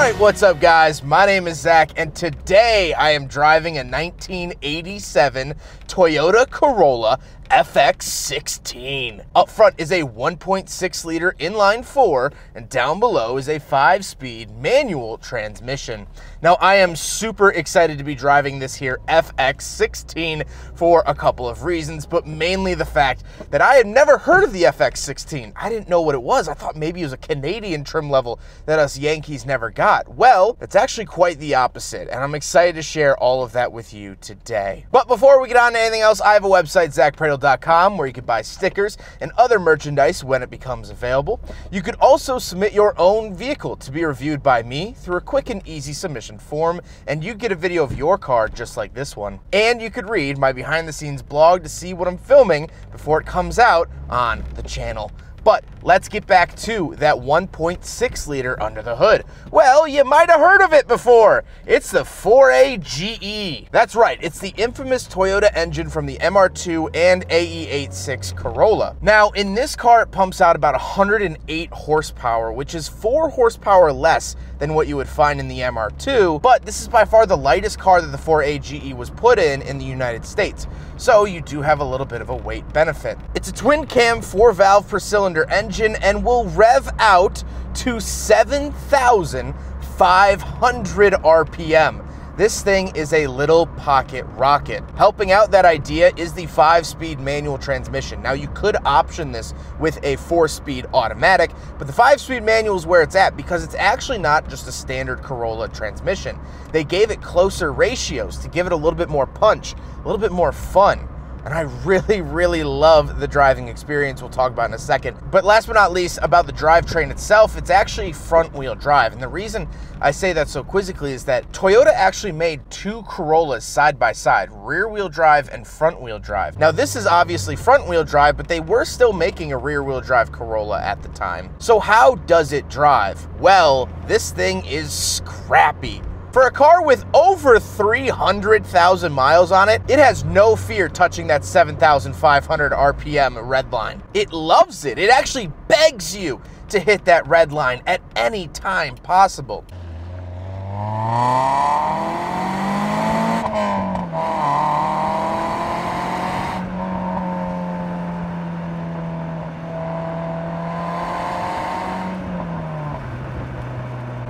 Alright, what's up guys? My name is Zach and today I am driving a 1987 Toyota Corolla FX16. Up front is a 1.6 liter inline 4 and down below is a 5-speed manual transmission. Now I am super excited to be driving this here FX16 for a couple of reasons, but mainly the fact that I had never heard of the FX16. I didn't know what it was. I thought maybe it was a Canadian trim level that us Yankees never got. Well, it's actually quite the opposite, and I'm excited to share all of that with you today. But before we get on to anything else, I have a website, ZackPradle.com, where you can buy stickers and other merchandise when it becomes available. You could also submit your own vehicle to be reviewed by me through a quick and easy submission form, and you get a video of your car just like this one. And you could read my behind-the-scenes blog to see what I'm filming before it comes out on the channel. But let's get back to that 1.6 liter under the hood. Well, you might have heard of it before. It's the 4AGE. That's right, it's the infamous Toyota engine from the MR2 and AE86 Corolla. Now, in this car, it pumps out about 108 horsepower, which is 4 horsepower less than what you would find in the MR2, but this is by far the lightest car that the 4AGE was put in the United States. So you do have a little bit of a weight benefit. It's a twin cam 4-valve per cylinder engine and will rev out to 7,500 RPM. This thing is a little pocket rocket. Helping out that idea is the 5-speed manual transmission. Now you could option this with a 4-speed automatic, but the 5-speed manual is where it's at because it's actually not just a standard Corolla transmission. They gave it closer ratios to give it a little bit more punch, a little bit more fun. And I really love the driving experience we'll talk about in a second. But last but not least, about the drivetrain itself, it's actually front-wheel drive. And the reason I say that so quizzically is that Toyota actually made 2 Corollas side by side, rear-wheel drive and front-wheel drive. Now this is obviously front-wheel drive, but they were still making a rear-wheel drive Corolla at the time. So how does it drive? Well, this thing is scrappy. For a car with over 300,000 miles on it, it has no fear touching that 7,500 RPM red line. It loves it. It actually begs you to hit that red line at any time possible.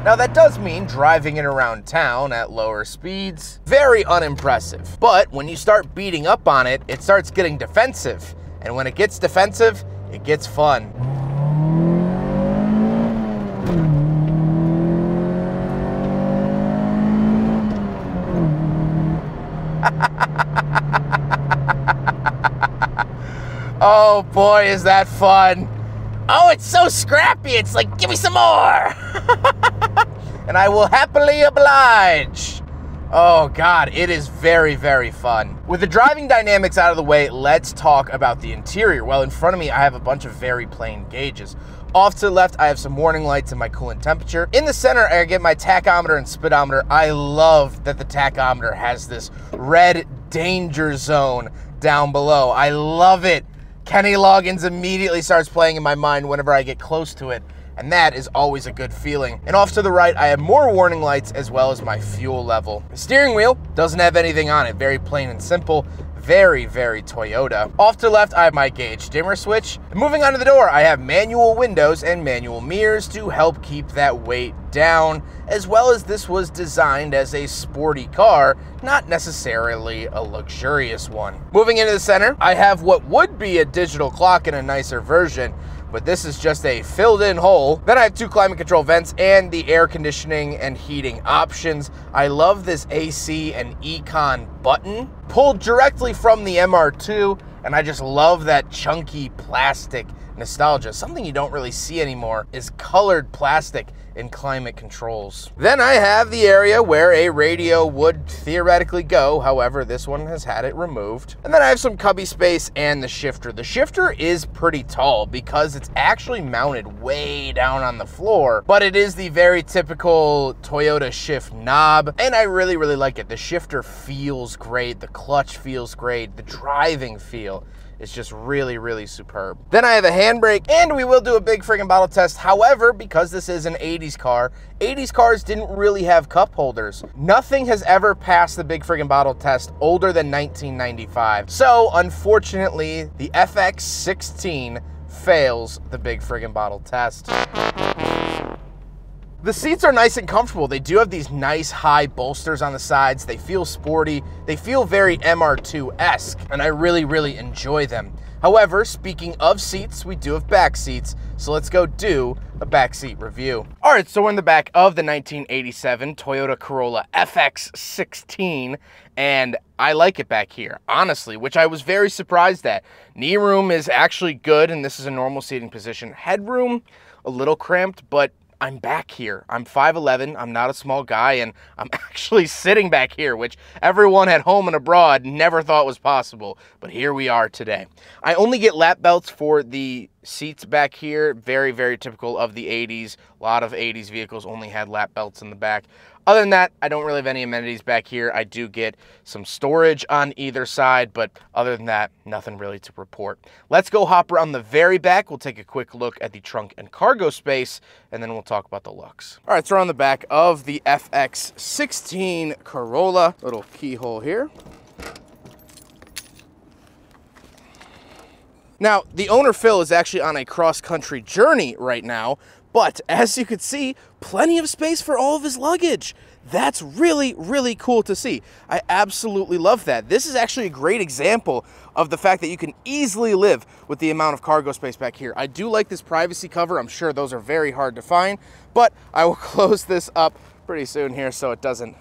Now that does mean driving it around town at lower speeds, very unimpressive. But when you start beating up on it, it starts getting defensive. And when it gets defensive, it gets fun. Oh boy, is that fun. Oh, it's so scrappy. It's like, give me some more. And I will happily oblige. Oh God, it is very fun. With the driving dynamics out of the way, let's talk about the interior. Well, in front of me, I have a bunch of very plain gauges. Off to the left, I have some warning lights and my coolant temperature. In the center, I get my tachometer and speedometer. I love that the tachometer has this red danger zone down below. I love it. Kenny Loggins immediately starts playing in my mind whenever I get close to it, and that is always a good feeling. And off to the right, I have more warning lights as well as my fuel level. The steering wheel doesn't have anything on it, very plain and simple. Very Toyota. Off to the left, I have my gauge dimmer switch. And moving on to the door, I have manual windows and manual mirrors to help keep that weight down, as well as this was designed as a sporty car, not necessarily a luxurious one. Moving into the center, I have what would be a digital clock in a nicer version, but this is just a filled-in hole. Then I have 2 climate control vents and the air conditioning and heating options. I love this AC and Econ button, pulled directly from the MR2, and I just love that chunky plastic nostalgia. Something you don't really see anymore is colored plastic in climate controls. Then I have the area where a radio would theoretically go, however, this one has had it removed. And then I have some cubby space and the shifter. The shifter is pretty tall because it's actually mounted way down on the floor, but it is the very typical Toyota shift knob, and I really like it. The shifter feels great, the clutch feels great, the driving feel is just really, really superb. Then I have a handbrake, and we will do a big friggin' bottle test. However, because this is an 80s car, 80s cars didn't really have cup holders. Nothing has ever passed the big friggin' bottle test older than 1995. So, unfortunately, the FX16 fails the big friggin' bottle test. The seats are nice and comfortable. They do have these nice high bolsters on the sides. They feel sporty. They feel very MR2-esque, and I really, really enjoy them. However, speaking of seats, we do have back seats, so let's go do a backseat review. All right, so we're in the back of the 1987 Toyota Corolla FX16, and I like it back here, honestly, which I was very surprised at. Knee room is actually good, and this is a normal seating position. Headroom, a little cramped, but I'm back here. I'm 5'11", I'm not a small guy, and I'm actually sitting back here, which everyone at home and abroad never thought was possible, but here we are today. I only get lap belts for the seats back here, very, very typical of the 80s. A lot of 80s vehicles only had lap belts in the back. Other than that, I don't really have any amenities back here. I do get some storage on either side, but other than that, nothing really to report. Let's go hop around the very back. We'll take a quick look at the trunk and cargo space, and then we'll talk about the looks. All right, so we're on the back of the FX16 Corolla. Little keyhole here. Now, the owner, Phil, is actually on a cross-country journey right now, but as you can see, plenty of space for all of his luggage. That's really, really cool to see. I absolutely love that. This is actually a great example of the fact that you can easily live with the amount of cargo space back here. I do like this privacy cover. I'm sure those are very hard to find, but I will close this up pretty soon here so it doesn't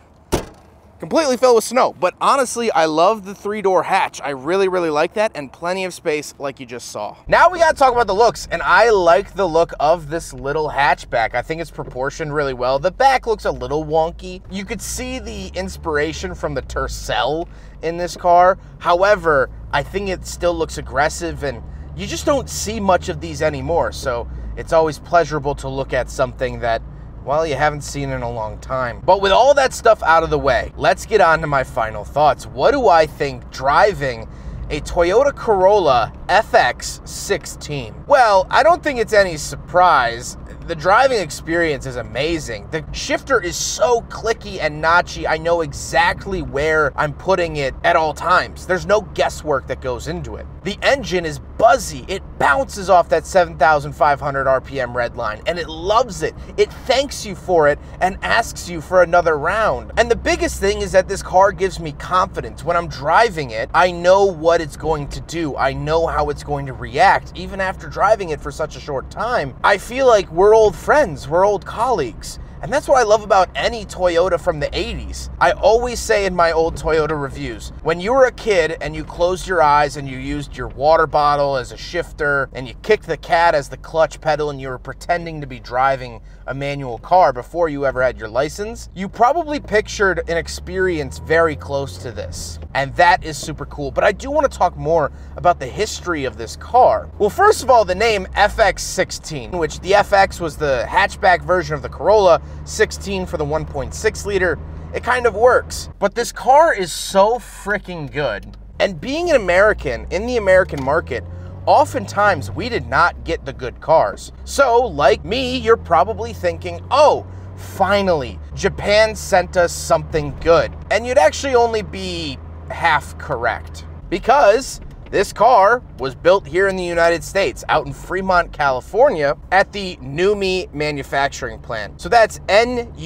completely fill with snow. But honestly, I love the 3-door hatch. I really, really like that, and plenty of space like you just saw. Now we gotta talk about the looks, and I like the look of this little hatchback. I think it's proportioned really well. The back looks a little wonky. You could see the inspiration from the Tercel in this car. However, I think it still looks aggressive, and you just don't see much of these anymore. So it's always pleasurable to look at something that, well, you haven't seen in a long time. But with all that stuff out of the way, let's get on to my final thoughts. What do I think driving a Toyota Corolla FX16? Well, I don't think it's any surprise. The driving experience is amazing. The shifter is so clicky and notchy. I know exactly where I'm putting it at all times. There's no guesswork that goes into it. The engine is buzzy. It bounces off that 7,500 RPM red line, and it loves it. It thanks you for it and asks you for another round. And the biggest thing is that this car gives me confidence. When I'm driving it, I know what it's going to do. I know how it's going to react. Even after driving it for such a short time, I feel like we're old friends, we're old colleagues. And that's what I love about any Toyota from the 80s. I always say in my old Toyota reviews, when you were a kid and you closed your eyes and you used your water bottle as a shifter and you kicked the cat as the clutch pedal and you were pretending to be driving a manual car before you ever had your license, you probably pictured an experience very close to this. And that is super cool. But I do want to talk more about the history of this car. Well, first of all, the name FX16, which the FX was the hatchback version of the Corolla, 16 for the 1.6 liter, it kind of works. But this car is so freaking good. And being an American in the American market, oftentimes we did not get the good cars. So like me, you're probably thinking, oh, finally, Japan sent us something good. And you'd actually only be half correct, because this car was built here in the United States, out in Fremont, California, at the NUMMI manufacturing plant. So that's N-U-M-M-I,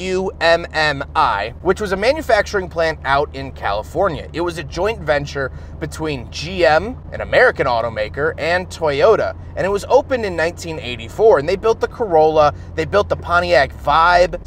which was a manufacturing plant out in California. It was a joint venture between GM, an American automaker, and Toyota. And it was opened in 1984, and they built the Corolla, they built the Pontiac Vibe /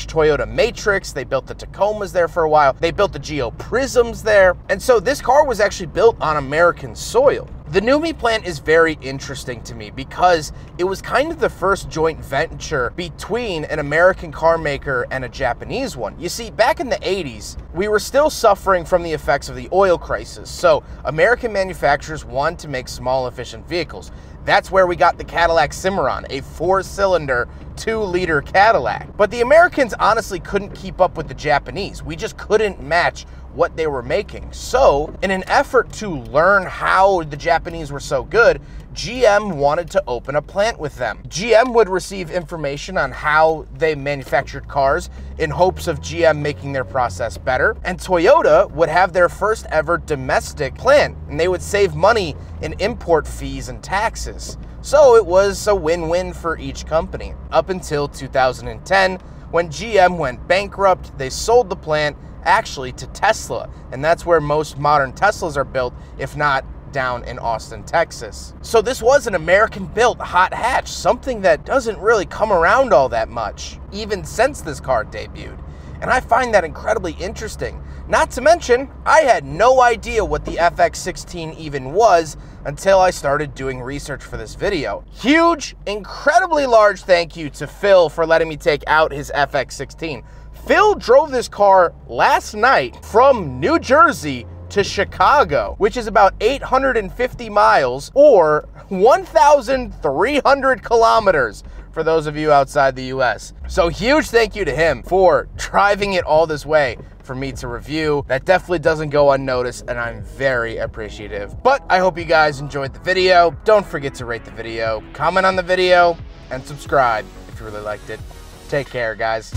Toyota Matrix, they built the Tacomas there for a while, they built the Geo Prisms there. And so this car was actually built on American soil. The NUMMI plant is very interesting to me because it was kind of the first joint venture between an American car maker and a Japanese one. You see, back in the 80s, we were still suffering from the effects of the oil crisis, so American manufacturers wanted to make small, efficient vehicles. That's where we got the Cadillac Cimarron, a 4-cylinder, 2-liter Cadillac. But the Americans honestly couldn't keep up with the Japanese. We just couldn't match what they were making. So in an effort to learn how the Japanese were so good, GM wanted to open a plant with them. GM would receive information on how they manufactured cars in hopes of GM making their process better, and Toyota would have their first ever domestic plant, and they would save money in import fees and taxes. So it was a win-win for each company. Up until 2010, when GM went bankrupt, they sold the plant actually to Tesla, and that's where most modern Teslas are built, if not down in Austin, Texas. So this was an American-built hot hatch, something that doesn't really come around all that much, even since this car debuted. And I find that incredibly interesting. Not to mention, I had no idea what the FX16 even was until I started doing research for this video. Huge, incredibly large thank you to Phil for letting me take out his FX16. Phil drove this car last night from New Jersey to Chicago, which is about 850 miles or 1,300 kilometers for those of you outside the US. So huge thank you to him for driving it all this way for me to review. That definitely doesn't go unnoticed, and I'm very appreciative. But I hope you guys enjoyed the video. Don't forget to rate the video, comment on the video, and subscribe if you really liked it. Take care, guys.